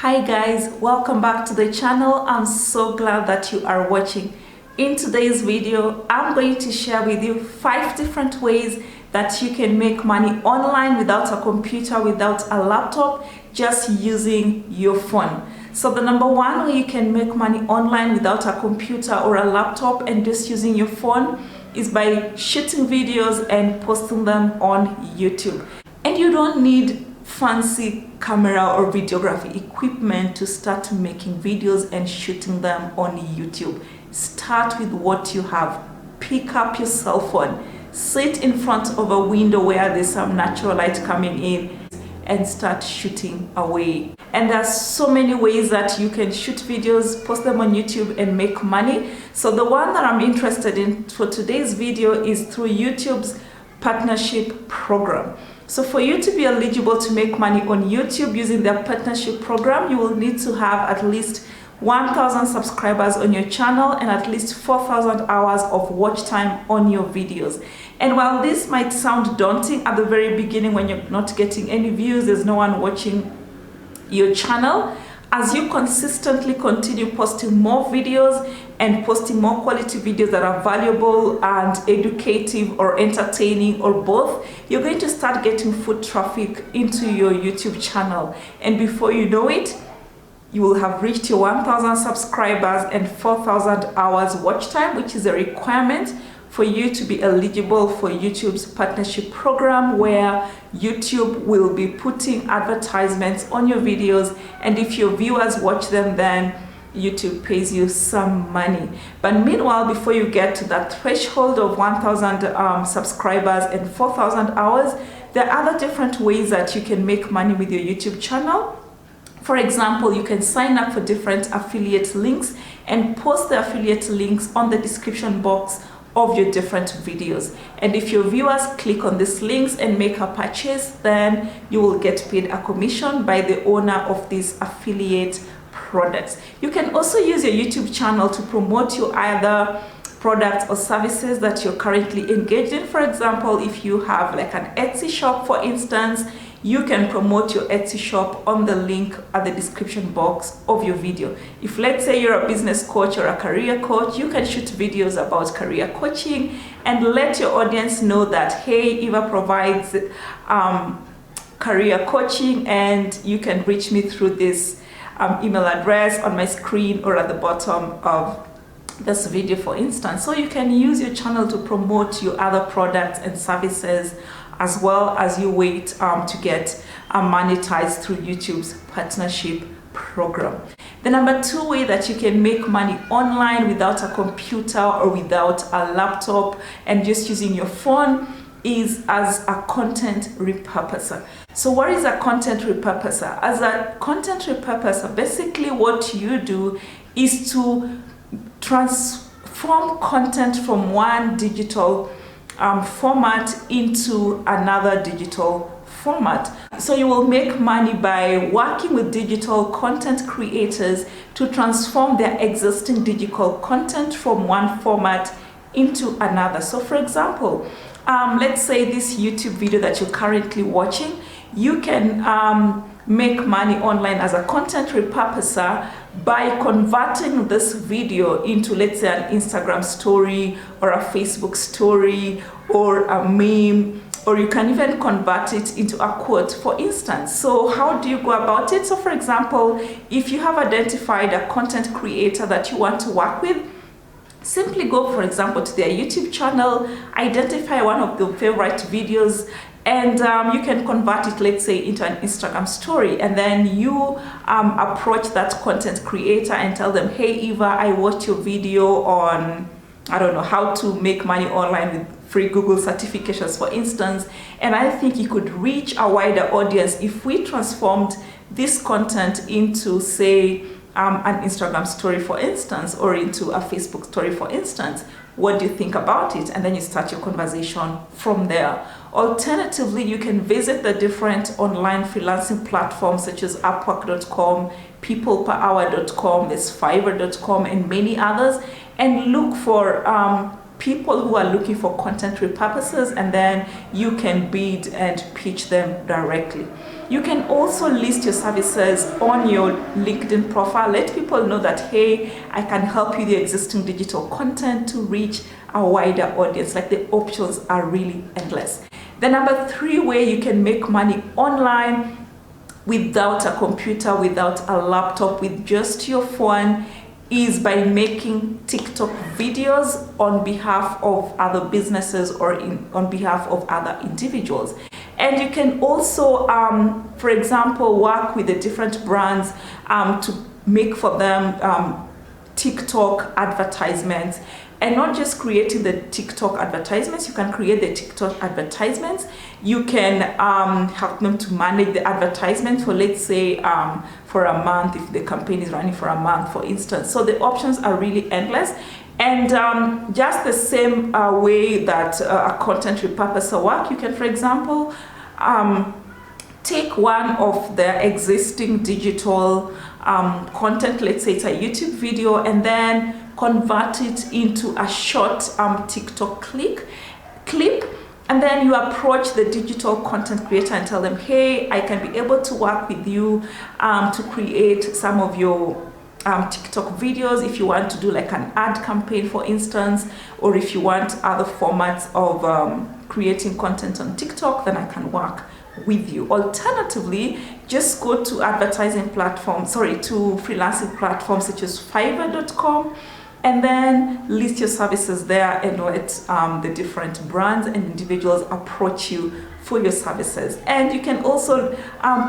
Hi guys, welcome back to the channel. I'm so glad that you are watching. In today's video, I'm going to share with you 5 different ways that you can make money online without a computer, without a laptop, just using your phone. So the number one way you can make money online without a computer or a laptop and just using your phone is by shooting videos and posting them on YouTube. And you don't need fancy camera or videography equipment to start making videos and shooting them on YouTube. Start with what you have. Pick up your cell phone, sit in front of a window where there's some natural light coming in and start shooting away. And there's so many ways that you can shoot videos, post them on YouTube and make money. So the one that I'm interested in for today's video is through YouTube's partnership program. So for you to be eligible to make money on YouTube using their partnership program, you will need to have at least 1,000 subscribers on your channel and at least 4,000 hours of watch time on your videos. And while this might sound daunting at the very beginning when you're not getting any views, there's no one watching your channel, as you consistently continue posting more videos and posting more quality videos that are valuable and educative or entertaining or both, you're going to start getting foot traffic into your YouTube channel. And before you know it, you will have reached your 1,000 subscribers and 4,000 hours watch time, which is a requirement for you to be eligible for YouTube's partnership program, where YouTube will be putting advertisements on your videos, and if your viewers watch them, then YouTube pays you some money. But meanwhile, before you get to that threshold of 1,000 subscribers and 4,000 hours, there are other different ways that you can make money with your YouTube channel. For example, you can sign up for different affiliate links and post the affiliate links on the description box of your different videos. And if your viewers click on these links and make a purchase, then you will get paid a commission by the owner of these affiliate products. You can also use your YouTube channel to promote your other products or services that you're currently engaged in. For example, if you have like an Etsy shop, for instance, you can promote your Etsy shop on the link at the description box of your video. If, let's say, you're a business coach or a career coach, you can shoot videos about career coaching and let your audience know that, hey, Eva provides career coaching and you can reach me through this email address on my screen or at the bottom of this video, for instance. So you can use your channel to promote your other products and services, as well as you wait to get monetized through YouTube's partnership program. The number 2 way that you can make money online without a computer or without a laptop and just using your phone is as a content repurposer. So what is a content repurposer? As a content repurposer, basically what you do is to transform content from one digital format into another digital format. So you will make money by working with digital content creators to transform their existing digital content from one format into another. So for example, let's say this YouTube video that you're currently watching, you can make money online as a content repurposer by converting this video into, let's say, an Instagram story or a Facebook story or a meme, or you can even convert it into a quote, for instance. So how do you go about it? So for example, if you have identified a content creator that you want to work with, simply go, for example, to their YouTube channel, identify one of the favorite videos, and you can convert it, let's say, into an Instagram story, and then you approach that content creator and tell them, hey Eva, I watched your video on, I don't know, how to make money online with free Google certifications, for instance, and I think you could reach a wider audience if we transformed this content into, say, an Instagram story, for instance, or into a Facebook story, for instance. What do you think about it? And then you start your conversation from there. Alternatively, you can visit the different online freelancing platforms such as Upwork.com, peopleperhour.com, there's Fiverr.com, and many others, and look for people who are looking for content repurposers, and then you can bid and pitch them directly. You can also list your services on your LinkedIn profile. Let people know that, hey, I can help you with your existing digital content to reach a wider audience. Like, the options are really endless. The number 3 way you can make money online without a computer, without a laptop, with just your phone, is by making TikTok videos on behalf of other businesses or on behalf of other individuals. And you can also, for example, work with the different brands to make for them TikTok advertisements. And not just creating the TikTok advertisements, you can create the TikTok advertisements. You can help them to manage the advertisement for, let's say, for a month, if the campaign is running for a month, for instance. So the options are really endless. And just the same way that a content repurposer work, you can, for example, take one of the existing digital content, let's say it's a YouTube video, and then convert it into a short TikTok clip, and then you approach the digital content creator and tell them, hey, I can be able to work with you to create some of your TikTok videos if you want to do like an ad campaign, for instance, or if you want other formats of creating content on TikTok, then I can work with you. Alternatively, just go to freelancing platforms such as Fiverr.com, and then list your services there and let the different brands and individuals approach you for your services. And you can also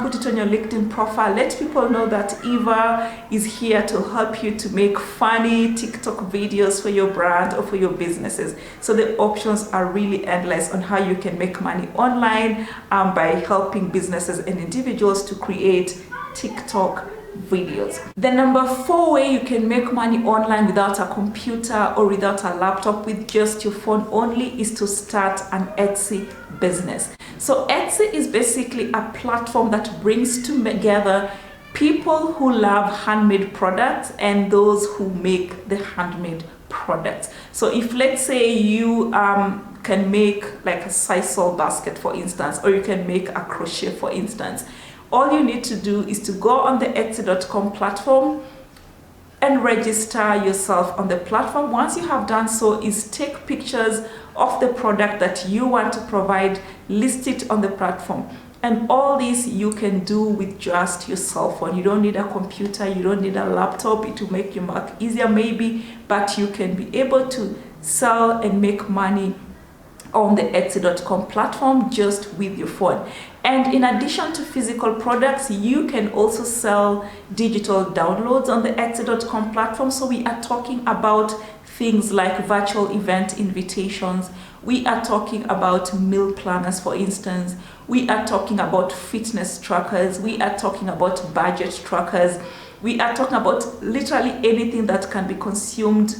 put it on your LinkedIn profile. Let people know that Eva is here to help you to make funny TikTok videos for your brand or for your businesses. So the options are really endless on how you can make money online by helping businesses and individuals to create TikTok videos. The number 4 way you can make money online without a computer or without a laptop, with just your phone only, is to start an Etsy business. So Etsy is basically a platform that brings together people who love handmade products and those who make the handmade products. So if, let's say, you can make like a sisal basket, for instance, or you can make a crochet, for instance, all you need to do is to go on the Etsy.com platform and register yourself on the platform. Once you have done so, is take pictures of the product that you want to provide, list it on the platform. And all this you can do with just your cell phone. You don't need a computer, you don't need a laptop. It will make your work easier maybe, but you can be able to sell and make money on the Etsy.com platform just with your phone. And in addition to physical products, you can also sell digital downloads on the Etsy.com platform. So we are talking about things like virtual event invitations. We are talking about meal planners, for instance. We are talking about fitness trackers. We are talking about budget trackers. We are talking about literally anything that can be consumed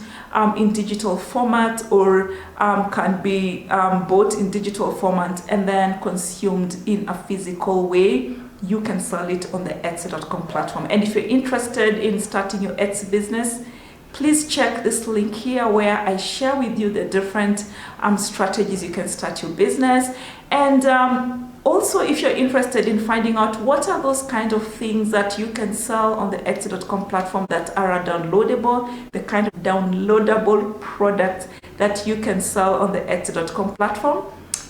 in digital format, or can be bought in digital format and then consumed in a physical way. You can sell it on the Etsy.com platform. And if you're interested in starting your Etsy business, please check this link here where I share with you the different strategies you can start your business. And also, if you're interested in finding out what are those kind of things that you can sell on the Etsy.com platform that are downloadable, the kind of downloadable products that you can sell on the Etsy.com platform,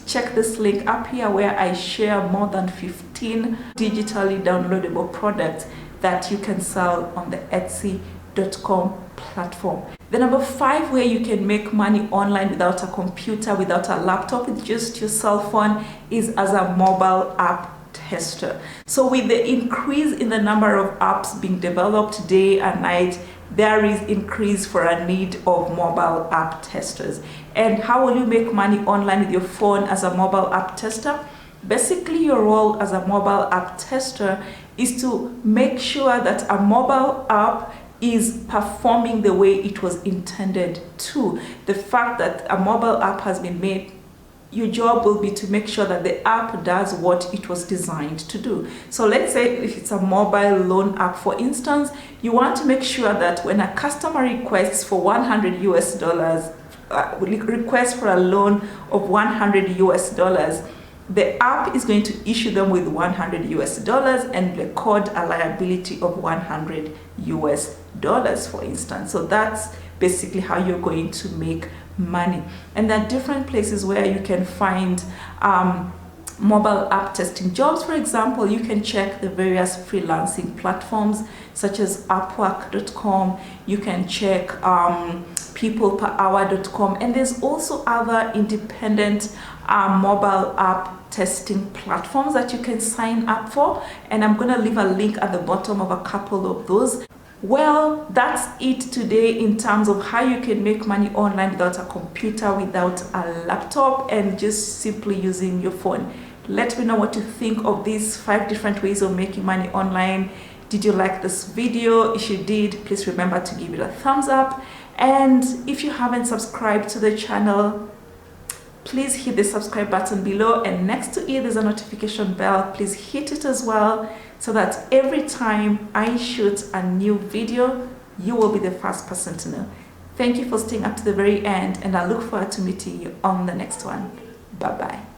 check this link up here where I share more than 15 digitally downloadable products that you can sell on the Etsy.com platform. The number 5 way you can make money online without a computer, without a laptop, with just your cell phone, is as a mobile app tester. So with the increase in the number of apps being developed day and night, there is increase for a need of mobile app testers. And how will you make money online with your phone as a mobile app tester? Basically, your role as a mobile app tester is to make sure that a mobile app is performing the way it was intended to. The fact that a mobile app has been made, your job will be to make sure that the app does what it was designed to do. So let's say if it's a mobile loan app, for instance, you want to make sure that when a customer requests for $100, requests for a loan of $100, the app is going to issue them with $100 and record a liability of $100, for instance. So that's basically how you're going to make money. And there are different places where you can find mobile app testing jobs. For example, you can check the various freelancing platforms such as Upwork.com. You can check peopleperhour.com, and there's also other independent mobile app testing platforms that you can sign up for, and I'm gonna leave a link at the bottom of a couple of those. Well, that's it today in terms of how you can make money online without a computer, without a laptop, and just simply using your phone. Let me know what you think of these 5 different ways of making money online. Did you like this video? If you did, please remember to give it a thumbs up. And if you haven't subscribed to the channel, please hit the subscribe button below, and next to it there's a notification bell. Please hit it as well, so that every time I shoot a new video, you will be the first person to know. Thank you for staying up to the very end, and I look forward to meeting you on the next one. Bye bye.